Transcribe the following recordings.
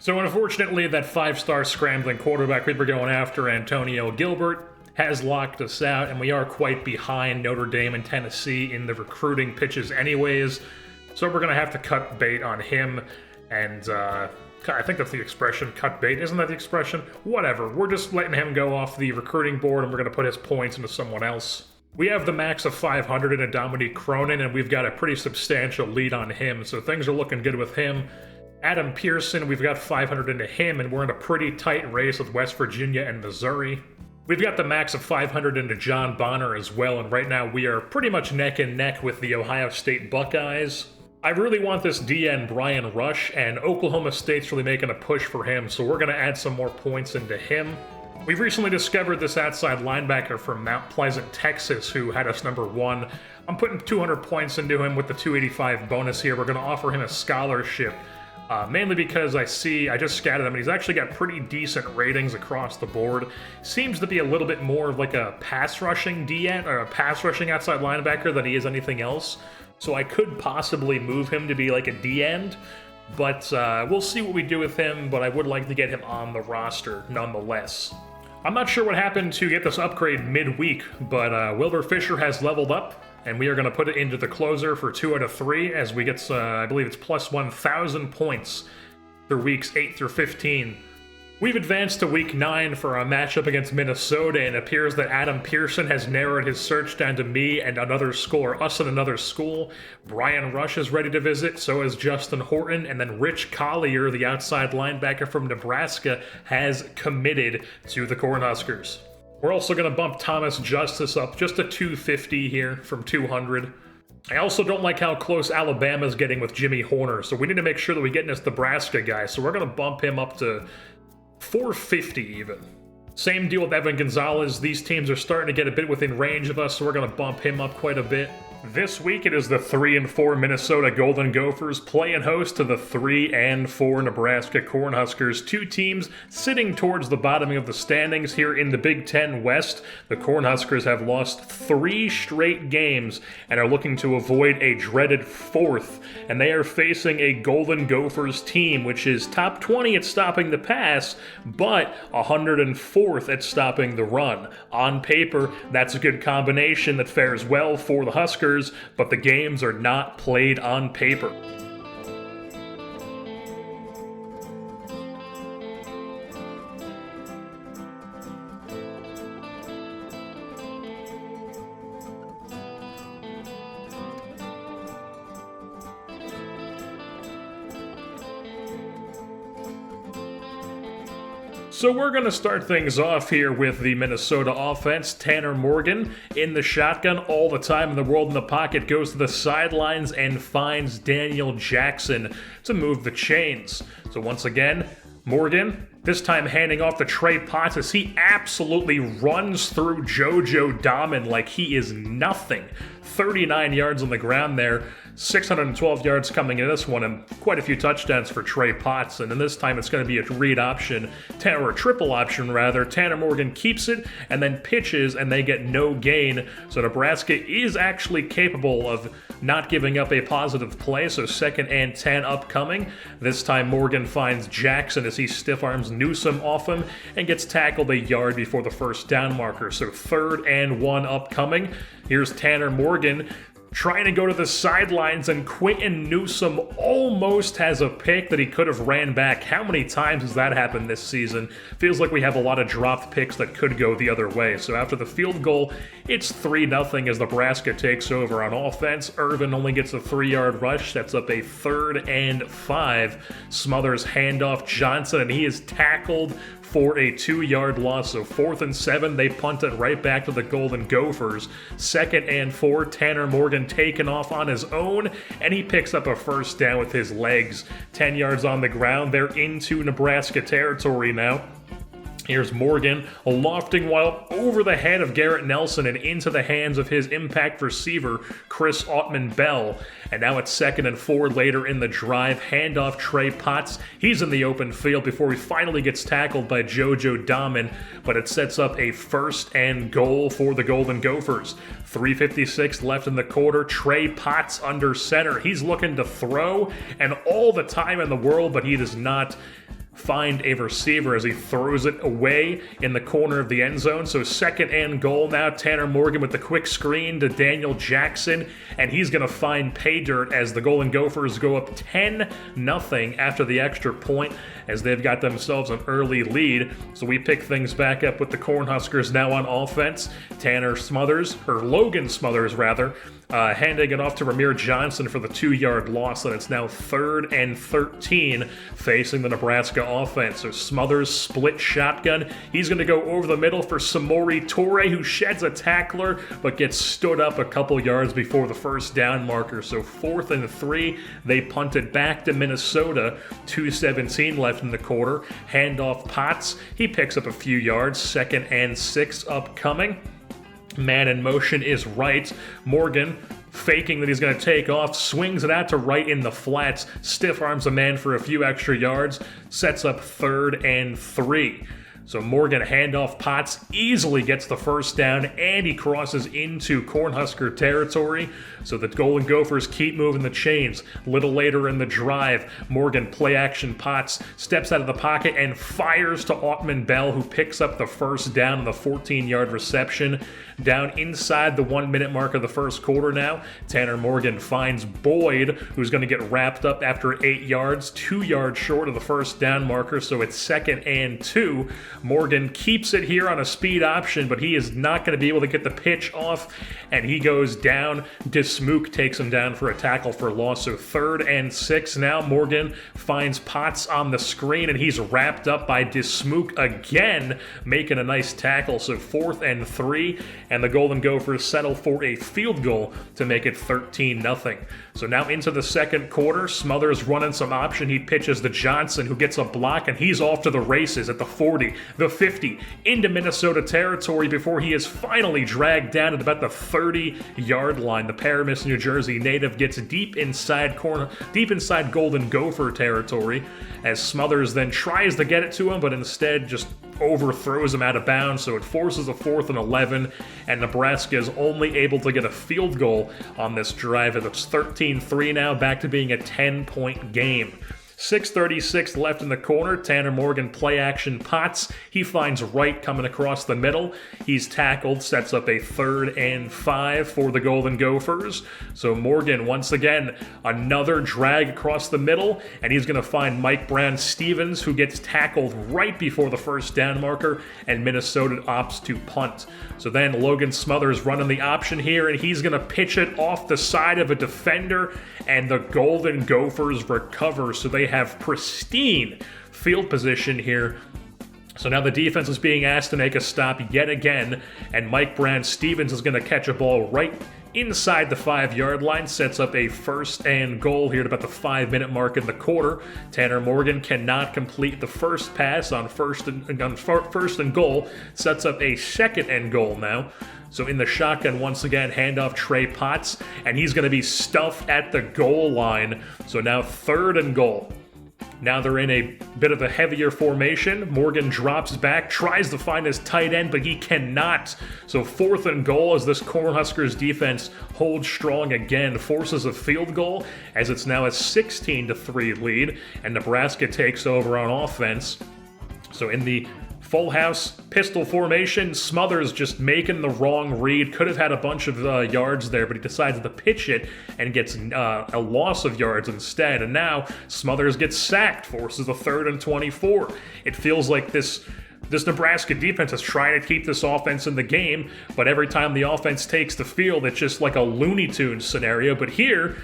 So unfortunately, that 5-star scrambling quarterback we were going after, Antonio Gilbert, has locked us out, and we are quite behind Notre Dame and Tennessee in the recruiting pitches anyways. So we're going to have to cut bait on him, and I think that's the expression, cut bait. Isn't that the expression? Whatever. We're just letting him go off the recruiting board, and we're going to put his points into someone else. We have the max of 500 in a Dominique Cronin, and we've got a pretty substantial lead on him, so things are looking good with him. Adam Pearson, we've got 500 into him, and we're in a pretty tight race with West Virginia and Missouri. We've got the max of 500 into John Bonner as well, and right now we are pretty much neck and neck with the Ohio State Buckeyes. I really want this DN Brian Rush, and Oklahoma State's really making a push for him, so we're going to add some more points into him. We've recently discovered this outside linebacker from Mount Pleasant, Texas, who had us number 1. I'm putting 200 points into him with the 285 bonus here. We're going to offer him a scholarship. Mainly because I just scouted him, and he's actually got pretty decent ratings across the board. Seems to be a little bit more of like a pass rushing DN, or a pass rushing outside linebacker than he is anything else. So I could possibly move him to be like a D-end, but we'll see what we do with him, but I would like to get him on the roster nonetheless. I'm not sure what happened to get this upgrade midweek, but Wilbur Fisher has leveled up, and we are going to put it into the closer for 2 out of 3 as we get, I believe it's plus 1,000 points through weeks 8 through 15. We've advanced to week 9 for our matchup against Minnesota, and it appears that Adam Pearson has narrowed his search down to me and another school, or us and another school. Brian Rush is ready to visit, so is Justin Horton, and then Rich Collier, the outside linebacker from Nebraska, has committed to the Cornhuskers. We're also going to bump Thomas Justice up just to 250 here from 200. I also don't like how close Alabama's getting with Jimmy Horner, so we need to make sure that we get in this Nebraska guy, so we're going to bump him up to 450 even. Same deal with Evan Gonzalez. These teams are starting to get a bit within range of us, so we're going to bump him up quite a bit. This week it is the 3-4 Minnesota Golden Gophers playing host to the 3-4 Nebraska Cornhuskers. Two teams sitting towards the bottom of the standings here in the Big Ten West. The Cornhuskers have lost 3 straight games and are looking to avoid a dreaded 4th. And they are facing a Golden Gophers team which is top 20 at stopping the pass, but 104th at stopping the run. On paper, that's a good combination that fares well for the Huskers, but the games are not played on paper. So we're going to start things off here with the Minnesota offense. Tanner Morgan in the shotgun all the time in the world in the pocket, goes to the sidelines and finds Daniel Jackson to move the chains. So once again, Morgan, this time handing off to Trey Potts as he absolutely runs through JoJo Dahmen like he is nothing. 39 yards on the ground there. 612 yards coming in this one, and quite a few touchdowns for Trey Potts. And then this time it's going to be a read option, or a triple option rather. Tanner Morgan keeps it and then pitches, and they get no gain. So Nebraska is actually capable of not giving up a positive play. So 2nd and 10 upcoming. This time Morgan finds Jackson as he stiff arms Newsome off him and gets tackled a yard before the first down marker. So 3rd and 1 upcoming. Here's Tanner Morgan trying to go to the sidelines, and Quentin Newsome almost has a pick that he could have ran back. How many times has that happened this season? Feels like we have a lot of dropped picks that could go the other way. So after the field goal, it's 3-0 as Nebraska takes over on offense. Irvin only gets a 3-yard rush. That's up a 3rd and 5. Smothers handoff Johnson, and he is tackled for a 2-yard loss. So 4th and 7, they punt it right back to the Golden Gophers. 2nd and 4, Tanner Morgan taken off on his own, and he picks up a first down with his legs. 10 yards on the ground. They're into Nebraska territory now. Here's Morgan, lofting while over the head of Garrett Nelson and into the hands of his impact receiver, Chris Autman-Bell. And now it's 2nd and 4 later in the drive. Handoff Trey Potts. He's in the open field before he finally gets tackled by JoJo Dahmen, but it sets up a 1st and goal for the Golden Gophers. 3:56 left in the quarter. Trey Potts under center. He's looking to throw, and all the time in the world, but he does not find a receiver as he throws it away in the corner of the end zone. So 2nd and goal now. Tanner Morgan with the quick screen to Daniel Jackson, and he's going to find pay dirt as the Golden Gophers go up 10-0 after the extra point, as they've got themselves an early lead. So we pick things back up with the Cornhuskers now on offense. Logan Smothers, handing it off to Ramir Johnson for the 2-yard loss, and it's now 3rd and 13 facing the Nebraska offense. So Smothers split shotgun. He's going to go over the middle for Samori Toure, who sheds a tackler but gets stood up a couple yards before the first down marker. So 4th and 3, they punt it back to Minnesota. 2:17 left in the quarter. Handoff Potts. He picks up a few yards. 2nd and 6 upcoming. Man in motion is right. Morgan, faking that he's going to take off, swings it out to right in the flats, stiff arms a man for a few extra yards, sets up 3rd and 3. So Morgan handoff Potts easily gets the first down, and he crosses into Cornhusker territory. So the Golden Gophers keep moving the chains. Little later in the drive, Morgan play action Potts steps out of the pocket and fires to Autman Bell, who picks up the first down on the 14-yard reception. Down inside the 1-minute mark of the first quarter now, Tanner Morgan finds Boyd, who's going to get wrapped up after 8 yards, 2 yards short of the first down marker, so it's 2nd and 2. Morgan keeps it here on a speed option, but he is not going to be able to get the pitch off, and he goes down. Dismuke takes him down for a tackle for loss, so 3rd and 6 now. Morgan finds Potts on the screen, and he's wrapped up by Dismuke again, making a nice tackle, so 4th and 3, and the Golden Gophers settle for a field goal to make it 13-0. So now into the second quarter, Smothers running some option. He pitches to Johnson, who gets a block, and he's off to the races at the 40, the 50, into Minnesota territory before he is finally dragged down at about the 30-yard line. The Paramus, New Jersey native gets deep inside Golden Gopher territory, as Smothers then tries to get it to him, but instead just overthrows him out of bounds, so it forces a 4th and 11, and Nebraska is only able to get a field goal on this drive. It's 13-3 now, back to being a 10-point game. 6:36 left in the corner. Tanner Morgan play action Potts. He finds Wright coming across the middle. He's tackled, sets up a 3rd and 5 for the Golden Gophers. So Morgan, once again, another drag across the middle, and he's going to find Mike Brown-Stevens, who gets tackled right before the first down marker, and Minnesota opts to punt. So then Logan Smothers running the option here, and he's going to pitch it off the side of a defender, and the Golden Gophers recover, so they have pristine field position here. So now the defense is being asked to make a stop yet again, and Mike Brown-Stevens is going to catch a ball right inside the 5-yard line, sets up a 1st and goal here at about the 5-minute mark in the quarter. Tanner Morgan cannot complete the first pass on first and goal, sets up a 2nd and goal now. So in the shotgun, once again, handoff Trey Potts, and he's going to be stuffed at the goal line. So now 3rd and goal. Now they're in a bit of a heavier formation. Morgan drops back, tries to find his tight end, but he cannot. So 4th and goal as this Cornhuskers defense holds strong again, forces a field goal as it's now a 16-3 lead, and Nebraska takes over on offense. So in the full house pistol formation, Smothers just making the wrong read. Could have had a bunch of yards there, but he decides to pitch it and gets a loss of yards instead. And now Smothers gets sacked, forces a 3rd and 24. It feels like this Nebraska defense is trying to keep this offense in the game, but every time the offense takes the field, it's just like a Looney Tunes scenario. But here,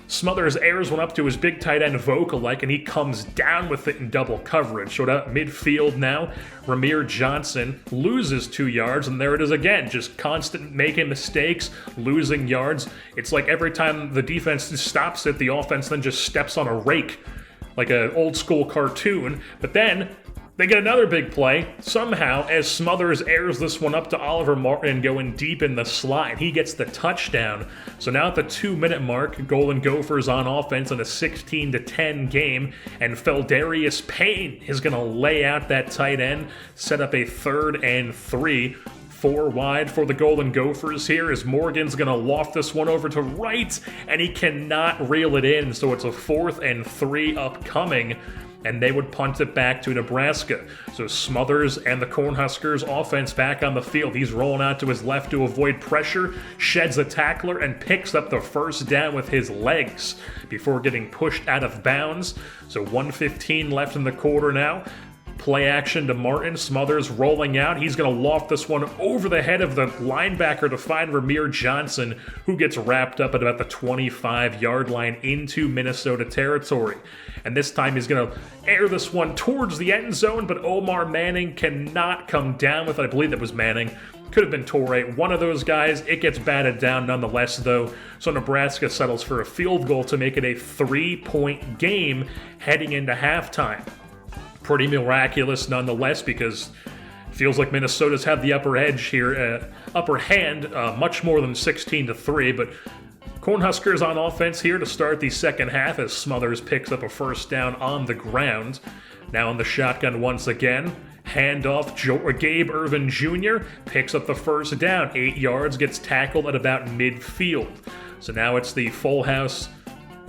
Smothers airs one up to his big tight end Vokalek, and he comes down with it in double coverage. So at midfield now, Ramir Johnson loses 2 yards, and there it is again, just constant making mistakes, losing yards. It's like every time the defense stops it, the offense then just steps on a rake, like an old school cartoon. But then they get another big play, somehow, as Smothers airs this one up to Oliver Martin going deep in the slot. He gets the touchdown. So now at the 2-minute mark, Golden Gophers on offense in a 16-10 game, and Feldarius Payne is going to lay out that tight end, set up a 3rd and 3. 4 wide for the Golden Gophers here as Morgan's going to loft this one over to right, and he cannot reel it in, so it's a 4th and 3 upcoming. and they would punt it back to Nebraska. So Smothers and the Cornhuskers offense back on the field. He's rolling out to his left to avoid pressure, sheds a tackler, and picks up the first down with his legs before getting pushed out of bounds. So 1:15 left in the quarter now. Play action to Martin. Smothers rolling out. He's going to loft this one over the head of the linebacker to find Ramir Johnson, who gets wrapped up at about the 25-yard line into Minnesota territory. And this time he's going to air this one towards the end zone, but Omar Manning cannot come down with it. I believe that was Manning. Could have been Torrey. One of those guys. It gets batted down nonetheless, though. So Nebraska settles for a field goal to make it a 3-point game heading into halftime. Pretty miraculous nonetheless, because it feels like Minnesota's had the upper hand, much more than 16-3, but Cornhuskers on offense here to start the second half as Smothers picks up a first down on the ground. Now in the shotgun once again. Handoff, Gabe Irvin Jr. picks up the first down, 8 yards, gets tackled at about midfield. So now it's the full house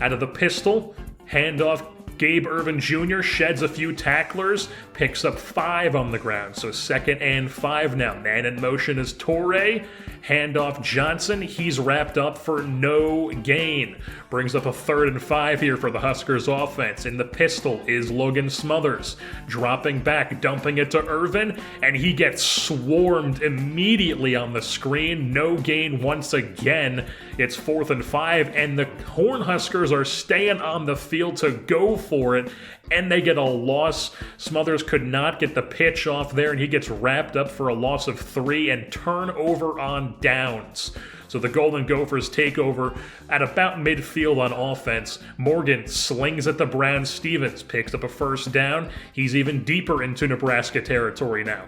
out of the pistol. Handoff, Gabe Irvin Jr. sheds a few tacklers, picks up 5 on the ground. So 2nd and 5 now. Man in motion is Torrey. Handoff Johnson. He's wrapped up for no gain. Brings up a 3rd and 5 here for the Huskers offense. In the pistol is Logan Smothers. Dropping back, dumping it to Irvin, and he gets swarmed immediately on the screen. No gain once again. It's 4th and 5, and the Cornhuskers are staying on the field to go for it, and they get a loss. Smothers could not get the pitch off there, and he gets wrapped up for a loss of 3 and turnover on downs. So the Golden Gophers take over at about midfield on offense. Morgan slings at the Brown. Stevens picks up a first down. He's even deeper into Nebraska territory now.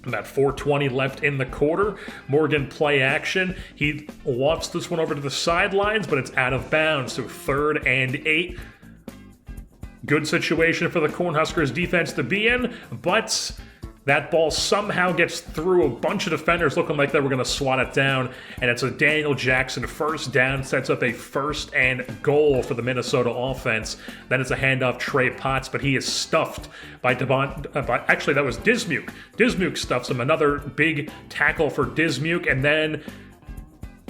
About 4:20 left in the quarter. Morgan play action. He lofts this one over to the sidelines, but it's out of bounds. So 3rd and 8. Good situation for the Cornhuskers defense to be in, but that ball somehow gets through a bunch of defenders looking like they were going to swat it down, and it's a Daniel Jackson first down, sets up a 1st and goal for the Minnesota offense. Then it's a handoff Trey Potts, but he is stuffed by actually that was Dismuke. Dismuke stuffs him, another big tackle for Dismuke, and then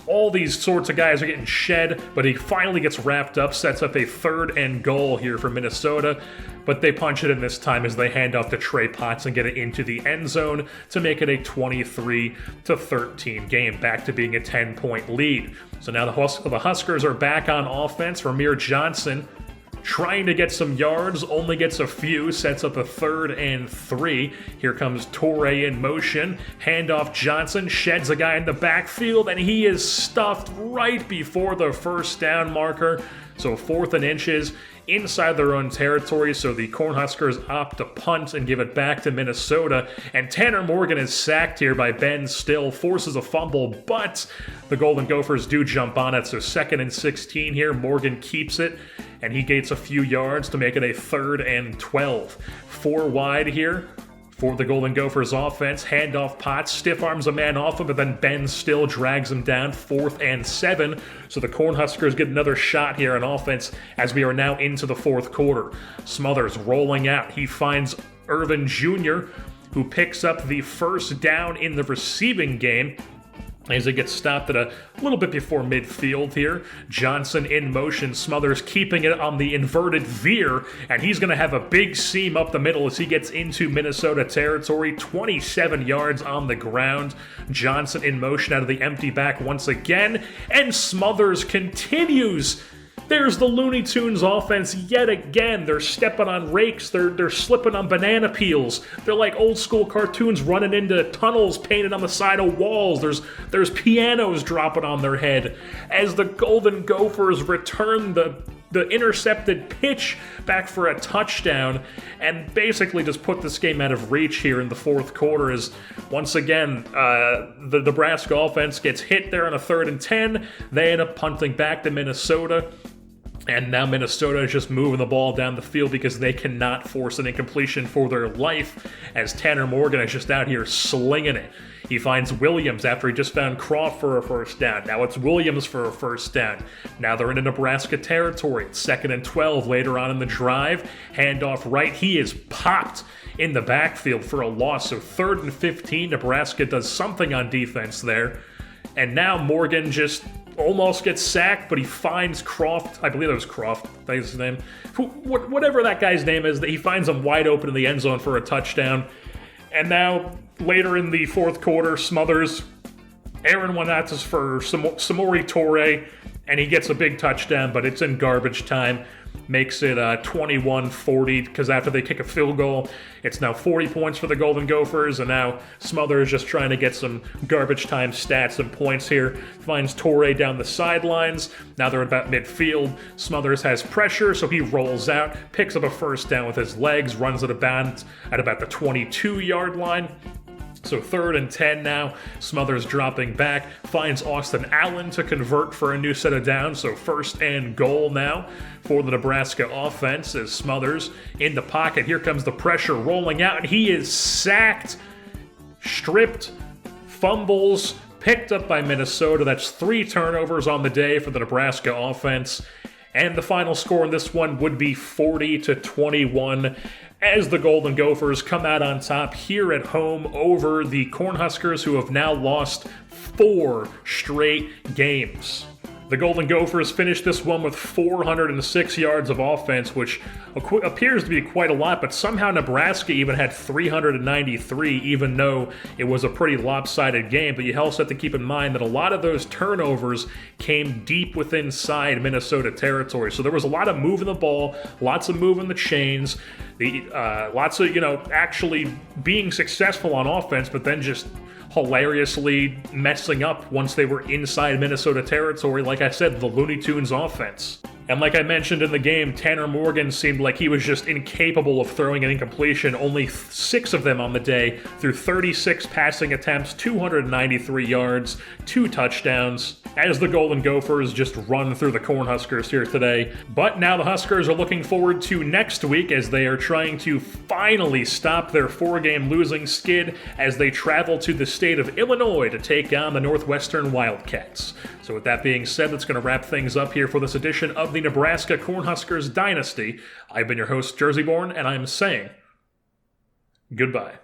all these sorts of guys are getting shed, but he finally gets wrapped up, sets up a 3rd and goal here for Minnesota, but they punch it in this time as they hand off to Trey Potts and get it into the end zone to make it a 23-13 game, back to being a 10-point lead. So now the Huskers are back on offense. Ramir Johnson trying to get some yards, only gets a few, sets up a 3rd and 3. Here comes Torrey in motion. Handoff Johnson, sheds a guy in the backfield, and he is stuffed right before the first down marker. So 4th and inches inside their own territory, so the Cornhuskers opt to punt and give it back to Minnesota. And Tanner Morgan is sacked here by Ben Still, forces a fumble, but the Golden Gophers do jump on it. So 2nd and 16 here, Morgan keeps it, and he gains a few yards to make it a 3rd and 12. 4 wide here for the Golden Gophers offense. Handoff Potts, stiff arms a man off him, but then Ben Still drags him down. 4th and 7. So the Cornhuskers get another shot here on offense as we are now into the 4th quarter. Smothers rolling out. He finds Irvin Jr., who picks up the first down in the receiving game, as it gets stopped at a little bit before midfield here. Johnson in motion, Smothers keeping it on the inverted veer, and he's going to have a big seam up the middle as he gets into Minnesota territory. 27 yards on the ground. Johnson in motion out of the empty back once again, and Smothers continues. There's the Looney Tunes offense yet again. They're stepping on rakes. They're slipping on banana peels. They're like old school cartoons running into tunnels painted on the side of walls. There's pianos dropping on their head as the Golden Gophers return the intercepted pitch back for a touchdown and basically just put this game out of reach here in the 4th quarter as once again the Nebraska offense gets hit there on a 3rd and 10. They end up punting back to Minnesota. And now Minnesota is just moving the ball down the field because they cannot force an incompletion for their life, as Tanner Morgan is just out here slinging it. He finds Williams after he just found Croft for a first down. Now it's Williams for a first down. Now they're into Nebraska territory. It's 2nd and 12 later on in the drive. Handoff right. He is popped in the backfield for a loss. So 3rd and 15. Nebraska does something on defense there. And now Morgan just almost gets sacked, but he finds Croft. I believe it was Croft. That's his name. Whatever that guy's name is, he finds him wide open in the end zone for a touchdown. And now, later in the 4th quarter, Smothers, Aaron Wanatas for Samori Toure, and he gets a big touchdown, but it's in garbage time. Makes it 21-40, because after they kick a field goal, it's now 40 points for the Golden Gophers, and now Smothers just trying to get some garbage time stats and points here. Finds Toure down the sidelines. Now they're about midfield. Smothers has pressure, so he rolls out, picks up a first down with his legs, runs it about the 22-yard line. So 3rd and 10 now. Smothers dropping back, finds Austin Allen to convert for a new set of downs. So 1st and goal now for the Nebraska offense as Smothers in the pocket. Here comes the pressure rolling out, and he is sacked, stripped, fumbles, picked up by Minnesota. That's 3 turnovers on the day for the Nebraska offense. And the final score in this one would be 40-21 as the Golden Gophers come out on top here at home over the Cornhuskers, who have now lost 4 straight games. The Golden Gophers finished this one with 406 yards of offense, which appears to be quite a lot, but somehow Nebraska even had 393, even though it was a pretty lopsided game. But you also have to keep in mind that a lot of those turnovers came deep within inside Minnesota territory. So there was a lot of moving the ball, lots of moving the chains, lots of, actually being successful on offense, but then just hilariously messing up once they were inside Minnesota territory. Like I said, the Looney Tunes offense. And like I mentioned in the game, Tanner Morgan seemed like he was just incapable of throwing an incompletion. Only 6 of them on the day through 36 passing attempts, 293 yards, 2 touchdowns, as the Golden Gophers just run through the Cornhuskers here today. But now the Huskers are looking forward to next week as they are trying to finally stop their 4-game losing skid as they travel to the state of Illinois to take on the Northwestern Wildcats. So with that being said, that's going to wrap things up here for this edition of the Nebraska Cornhuskers Dynasty. I've been your host, Jerseyborn, and I'm saying goodbye.